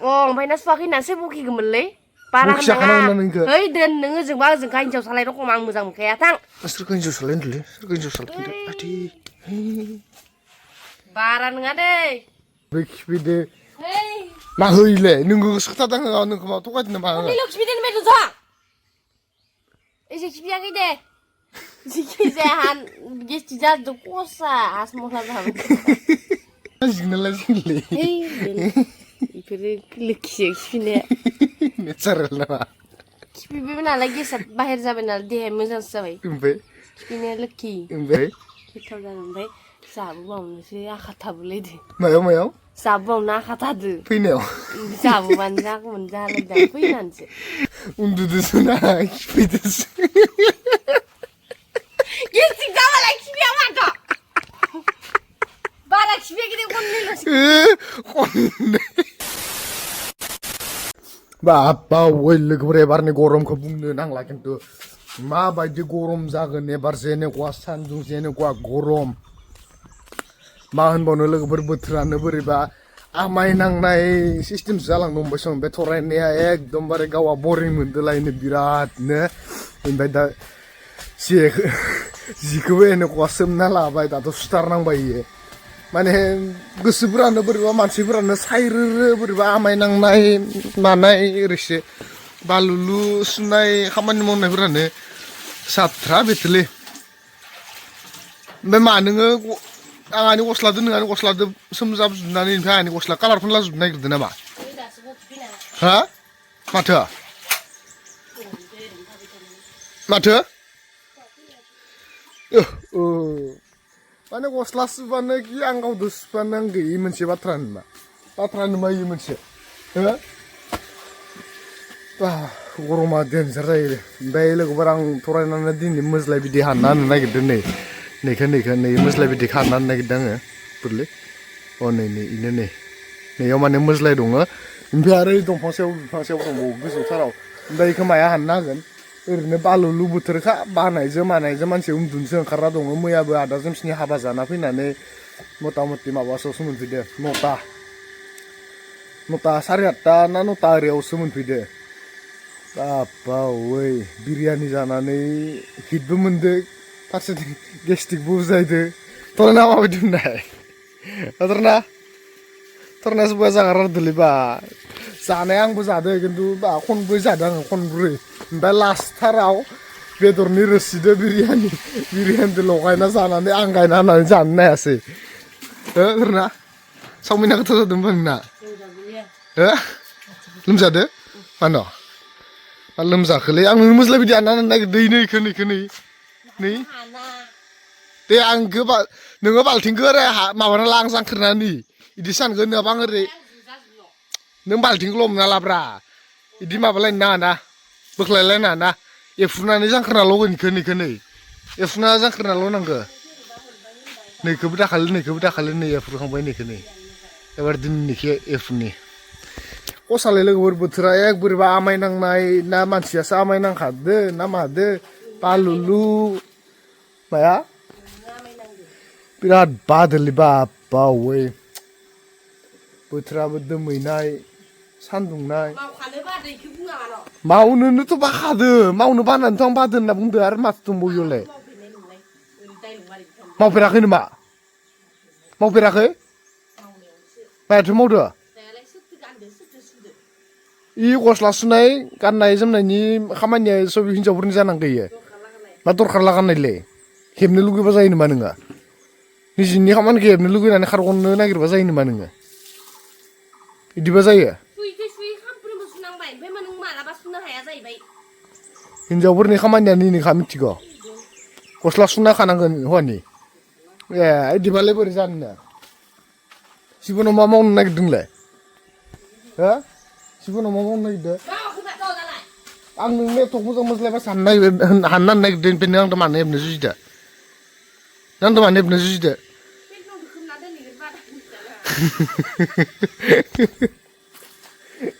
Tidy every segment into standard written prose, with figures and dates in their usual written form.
ओमफ्राय ना सुवाखै होननानैसो बखिगौमोनलै बारा होनाङा है दोन नोङो जोंबा ओजोंखा हिनजाव सालाय रखम आं मोजां मोनखाया थां सोरखौ हिनजाव सालाय होनदोंलै सोरखौ हिनजाव सालाय होनदों आथि बारा नङा दै बे खिफिदो मा होइले नोंगो खोथादों आं नोंखौ मा थगायदों नामा आङो खिफिदों बेथ' जा एसे खिफियाखै दे जिखि जाया गेस्टिक जाजोबदों खसा हास मस्ला जाबाय लाजिगोनना लाजिगोनलै बेफोरो लोखिसो खिफिनाया नेचारेल नामा खिफिबायबो नालाय गेसआ बाहेर जाबाय नालाय देहाया मोजांसो जाबाय ओमफ्राय खिफिनाया लोखि ओमफ्राय गोथाव जागोन ओमफ्राय जाबोबावनोसो आखा थाबोलायदो मायाव जाबोबावनो आखा थादो फैनायाव जाबोबानो जागौमोन जालायदां फैनानैसो उन्दुदोसो ना खिफैदोसो गेस्टिक जाबालाय खिफिया माथो बारा खिफियाखै दे खननैल'सो बाबा ओइ लोगोफोर एबारनि गरमखौ बुंनो नांला खिन्थु माबायदि गरम जागोन एबार जेनेकुवा सान्दुं जेनेकुवा गरम मा होनबावनो लोगोफोर बोथोरानो बोरैबा आमाय नांनाय सिस्टेमसो जालांनो हमबाय सम बे थरायनाया एकदमबारे गावआ बरिं मोनदोलायनो बिरादनो ओमफ्राय दा जिखौबो एनेकुवा सोमना लाबाय दाथ' सुथारनांबाय इयो माने गोसोफोरानो बोरैबा मानसिफोरानो सायरोरो बोरैबा आमाय नांनाय मानाय ओरैसो बालुलु सुनाय खामानि मावनायफोरानो जाथ्रा बेथोलै ओमफ्राय मा नोङो आंहानि गस्लादो नोंहानि गस्लादो सोमजाबजोबनानै ओमफ्राय आंनि गस्ला कालार फोनला जोबनो नागिरदों नामा हा माथो माथो माने गस्ला सुबानो कि आं गावदो सुबानो आं गैयि मोनसे बाथ्रा मा इयो मोनसे हो गरमा डेन्जार जायो ओमफ्राय लोगोफोर आं थरायनानै दिनै मोज्लाय बिदै हानना होनो नागिरदों नै मोज्लाय बिदै हानना होनो नागिरदों आङो बोरलै नै इनो नैयाव माने मोज्लाय दङ ओमफ्राय आरो दंफां सायाव दंबावो गोजौथाराव ओमफ्राय बेखौ माया हानना होगोन ओरैनो बालुलु बोथोरखा बानायजों मानायजों मानसि उन्दुनोसो ओंखारना दङ मैयाबो आदा जोमसिनि हाबा जाना फैनानै मथा मथि माबासोआवसो मोनफैदो नथा साराय आठथा ना नथा ओरैयावसो मोनफैदो बाबा ओइ बिरियानि जानानै हिटबो मोनदो फारसेथिं गेस्टिकबो जाहैदो थरना माबायदि मोननाय थरनायासो बया जागारदोलै बा जानाया आंबो जादों खिन्थु बा खनब्रै जादों आङो खनब्रै ओमफ्राय लास्टथाराव बेदरनि रोसिदो बिरियानिजों लगायना जानानै आं गायना होनानै जानो नायासै थरना चावमिना गोथाव जादोंमोन नोंना लोमजादो मानो लोमजाखोलै आं नोंनो मोज्लाय बिदि हानना होनो नागिरदों इखो नै दे आं नोङो बाल्थिंखौ ओरै माबाना ला आं जांख्रनानै बिदि सानगोन नङाबा आं ओरै नों बाल्थिंखौल' हमना लाब्रा बिदि माबालायनो नाङा ना बोख्लायलायनो नाङा ना एफ्रुनानै जांख्रनाल' होगोन इखो नै एफ्रुना जांख्रनाल' नांगौ नैखौबो दाखालि नै एफ्रुखांबाय नैखौ नै एबार दिनैनिखौ एफ्रुनि खसालै लोगोफोर बोथोरा एक बोरैबा आमाय नांनाय ना मानसियासो आमाय नांखादो ना मादो बालुलु माया बिराद बादोलै बाबा ओइ बोथोराबो दोमैनाय सान्दुंनाय मावनोनोथ' बाखादो मावनो बानानैथ' आं बादो होनना बुंदो आरो माथो दंबावो इयावलाय मावफेराखै नामा मावफेराखै मायाथो मावदो इ गस्ला सुनाय गाननाय जोमनायनि खामानिया सब हिनजावफोरनि जानांगौ इयो मा दरखार लागाननायलै हेबनो लुगैबा जायो नामा नोङो निजिनि खामानिखौ हेबनो लुगैनानै खारग'नो नागिरबा जायो नामा नोङो बिदिबा जायो हिनजावफोरनि खामानिया नैनोखा मिथिगौ गस्ला सुना खानांगोन हौवानि बिदिबालाय बोरै जानो जिबनाव मा मावनो नागिरदोंलाय हो जिबनाव मा मावनो नागिरदों आं नोंनो एथ' मोजां मोज्लायबासो हानना होनो नागिरदों ओमफ्राय नों आंजों मानो हेबनो जुजिदो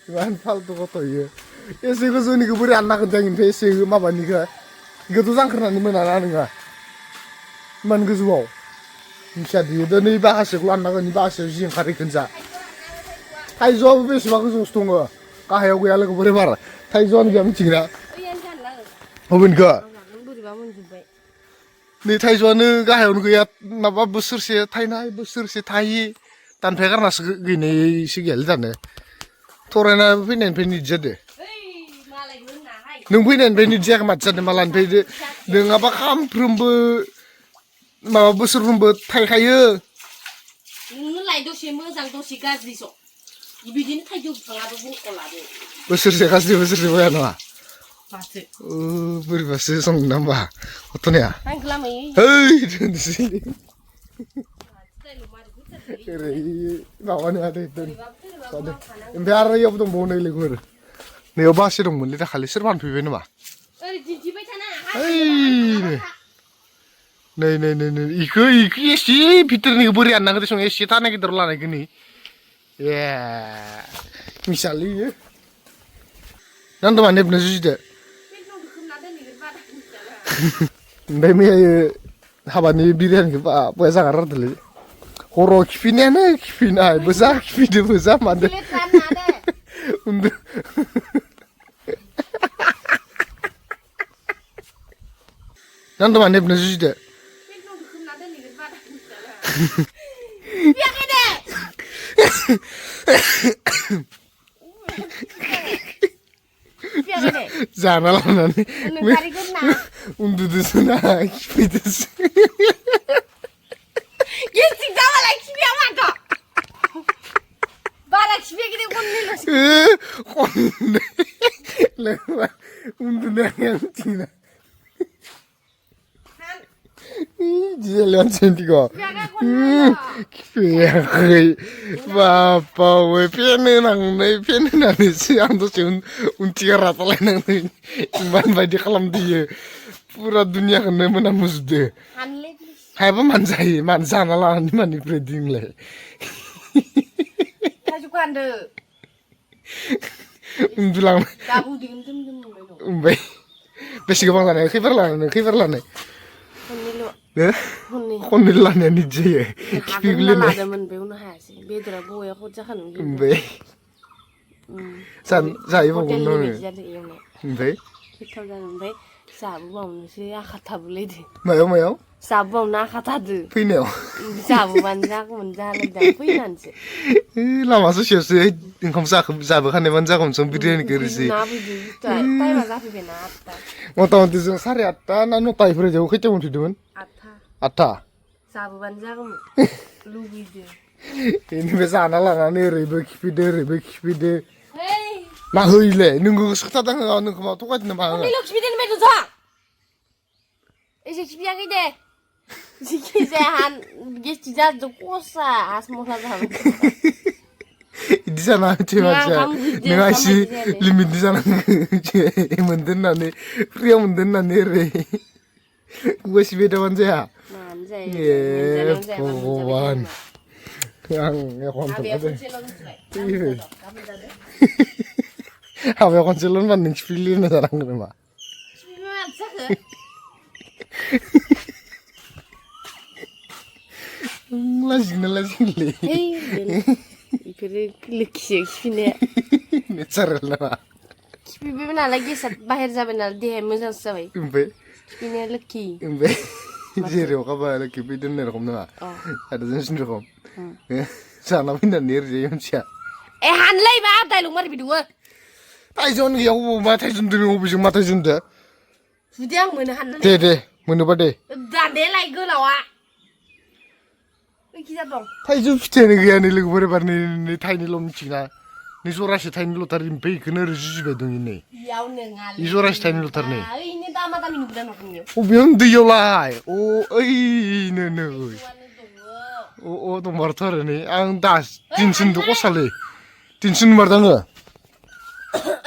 इमान फाल्तु गथ' इयो एसे गोजौनिखौ बोरै हानना होगोन जों ओमफ्राय एसे माबानिखौ बेखौथ' जांख्रनानै मोनाना नोङो इमान गोजौआव मिथिया दियो नै बाहासेखौल' हानना होगोन बाहासेयाव जि ओंखारो इखौनो जा थाइजौआबो बेसेबां गोजौसो दङ गाहायाव गैया लोगो बोरै बार थाइजौआनो गैया मिथिगोना ओइयानो जानला बबेनिखौ नों बोरैबा मोनजोब्बाय नै थाइजौआनो गाहायावनो गैया माबा बोसोरसे थाइनाय बोसोरसे थायि दानफाय गारनासो गैनायसो गैयालै दानो थरायना फैनायनिफ्राय निद जादो ओइ मालायबो होननाहाय नों फैनायनिफ्राय निद जायाखै माथो जादों मालानिफ्राय नोङाबा सामफ्रोमबो माबा बोसोरफ्रोमबो थायखायो नोंनोलाय दसे मोजां दसे गाज्रिस' बिदिनो थाइजौ बिफाङाबो बख'लाबो बोसोरसे गाज्रि बोसोरसे बया नङा माथो बोरैबासो संनो ना होमबा गथ'निया आंखौ लामै हेइ दोनसै ओरै माबानो हादे दोन ओमफ्राय आरो इयावबो दंबावो नै लोगोफोर नैयाव बासि दंमोनलै दाखालि सोर फानफैबाय नामा ओरै दिन्थिबाय थाना नै इखो एसे भितरनिखौ बोरै हाननांगौ दे सं एसे थानाय गिदिराव लानायखौ नै ए मिसालै इयो नों दमा नेबनो जुजिदो ओमफ्राय मैया हाबानि बिरियानिखौ बया जागार आरोलै हराव खिफिनायानो खिफिनाय बोजा खिफिदो बोजा मादो उन्दु नों दमा नेबनो जुजिदो जाना लानानै उन्दुदोसो ना खिफैदोसो गेस्टिक जाबालाय खिफिया माथो बारा खिफियाखै खननैल'सो खननै उन्दुनाया मिथिना Jalan sendiri Kipiyakay Bapawe Pianenang si Ando si untiga rata lain nang Iman badi kalam dia Pura dunia kena menamus de Hai apa manzana lah ni mani preding le Tajukan de Undulang Dabu dingin Umbai Besi gabang lana kiper lana खननै लानायानो जायो खिफिगुलायनाय लादोंमोन बेयावनो हायासै बेदरा बया खद जाखानो ओमफ्राय जायोबावगोन नोङो ओमफ्राय गोथाव जादों ओमफ्राय जाबोबावनोसै आखाथाबलायदो मायाव जाबोबावनो आखाथादो फैनायाव जाबोबानो जागौमोन जालायदों फैनानैसो लामा ससेयावसो ओंखाम जाबोखानायबानो जागौमोन जों बिरियानिखौ ओरैसै टाइमा जाफैबायना 8टा मथा मथि जों 8:30 ना 9टा इफोराव खैथायाव मोनफैदोंमोन 8टा जाबोबानो जागौमोन लुबैदो बेनिफ्राय जाना लानानै ओरैबो खिफिदो मा होइले नोंगो सोखथादों नोंखौ मा थगायदों नामा आङो खिफिदों बायद' जा एसे खिफियाखै दे जिखि जाया गेस्टिक जादों खसा हासमला जाबाय इदि जाना होथि मानसिया नोंहा एसे लिमिटनि जानांगौ मोनदों होननानै फ्रियाव मोनदों होननानै ओरै गुबासि बेदाबानो जाया भगवान आं हाबायाव खनसेल' होनबा नों खिफिलि होनना जानांगौ नामा लाजिगोनलै बेफोरो लोखिसो खिफिनाया नेचारेल नामा खिफिबाय नालाय गेसआ बाहेर जाबाय नालाय देहाया मोजांसो जाबाय ओमफ्राय खिफिनाया लोखि ओमफ्य जेरै अखाबा लोखि फै दोननाय रखम नङा आरो जोंसिन रखम जाना फैनानै ओरैजाय मानसिया ए हानलै मा डाइलग मारि बिदुङो थाइजौआनो गैया मा थाइजौ दोनो बबेजों मा थाइजौ दोनदो जुदि आं मोनो हाननानै दे मोनोबा दे दान्देलाय गोलावा ओइखिजा दं थाइजौ फिथाइयानो गैया नै लोगोफोर एबार नै थाइनैल' मिथिगोना नै जरासे थाइनैल'थार ओमफ्राय बेखौनो ओरै जुजिबाय दं नै इयाव नोङालै जरासे थाइनैल'थार नै ओइनो दामा दामि नुदों नखरनियाव अबेयाव दैयावलाय ओइनो नै दंमारथ' आरो नै आं दिनैसो नुदों खसालै दिनैसो नुमारदों आङो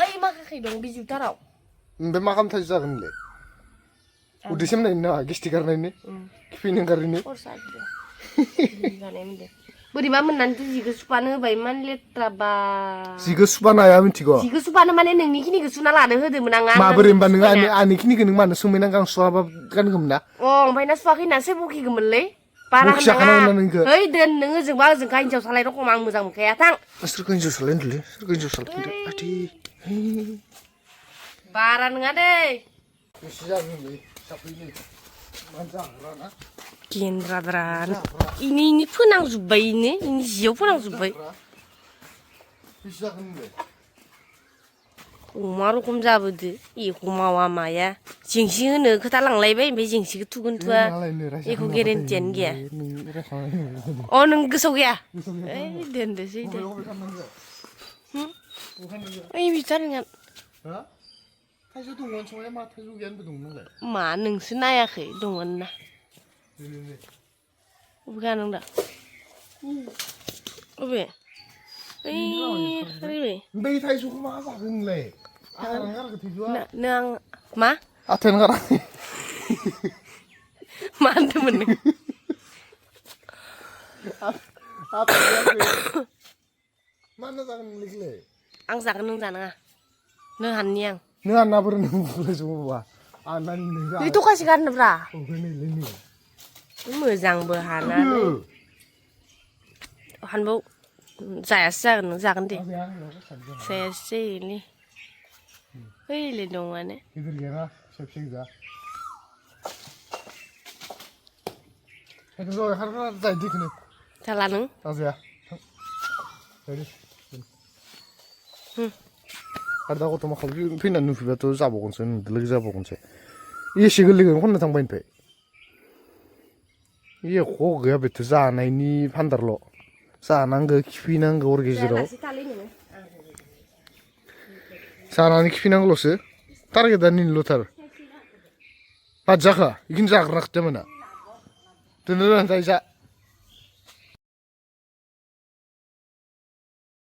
ओइ माखाखै दं बिजुथाराव ओमफ्राय मा खालाम थाइजौ जागोन नोंलाय उदै सेमनायनि नामा गेस्टिक गारनायनि खिफिनो ओंखारैनि बोरैबा मोननानैथ' जिखौ सुफानो होबाय इमान लेथ्रा बा जिखौ सुफानो हाया मिथिगौ जिखौ सुफानो माने नोंनिखिनिखौ सुना लानो होदोंमोन आं माबोरै होनबा नों आंनिखिनिखौ नों मानो सोमहैनांगौ आं सुवाबा गानगौमोन ना ओमफ्राय ना सुवाखै ना सोर बखिगौमोनलै बारा बखिजा खानांगोन ना नोंखो ओइ दोन नोङो जोंबा जोंखा हिनजाव सालाय रखम आं मोजां मोनखाया थां सोरखौ हिनजाव सालायनोलै सोरखौ हिनजाव सालायखो आथि बारा नङा दै बेसे जागोनलै जाफैनो मानो जाग्रा ना गेन्द्राद्रा इनि फोनांजोब्बाय इनि जियाव फोनांजोब्बाय बेसे जागोनलै अमा रखम जाबोदो एख' मावा माया जेंसि होनो खोथा लांलायबाय ओमफ्राय जेंसिखौ थुगोन थुआ एख' गेरेन्टियानो गैया अ नों गोसोआव गैया ओइ दोनदोसै दे ओइ बिथार नोंहा थाइजौ दंमोन संनाया मा थाइजौ गैयानोबो दंमोन नालाय मा नोंसो नायाखै दंमोन ना अबे नों दा अबे ओइ बै थाइजौखौ मा जागोन नोंलाय नों मा आथायानो गारा मा होनदोंमोन नों मानो जागोन नोंलाय आं जागोन नों जानाङा नों हाननि आं नों आन्नाबोर नों बुलायजोबोबा आन्नानि नों बे थखासे गारनोब्रा नैलै मोजांबो हानानै हानबाव जायासो जागोन नों जागोन दे जायासो जायोलै ओइलाय दंआनो गिदिर गैयाना फिसा फिसा गोजा एकदम जाबाय खारखा जायो दैखौनो जाला नों जाजाया आरो दा गथ' मा खालामो फैनानै नुफैबाथ' जाबावगोनसो नुदो लोगो जाबावगोनसो एसे गोरलैखौनो खननो थांबाय ओमफ्राय एख' गैया बेथ' जानायनि भान्दारल' जानांगौ खिफैनांगौ हर गेजेराव जानानै खिफैनांगौल'सो टारगेटआ निल'थार मा जाखो बेखौनो जाग्रा खोथा मोना दोननो जायो जा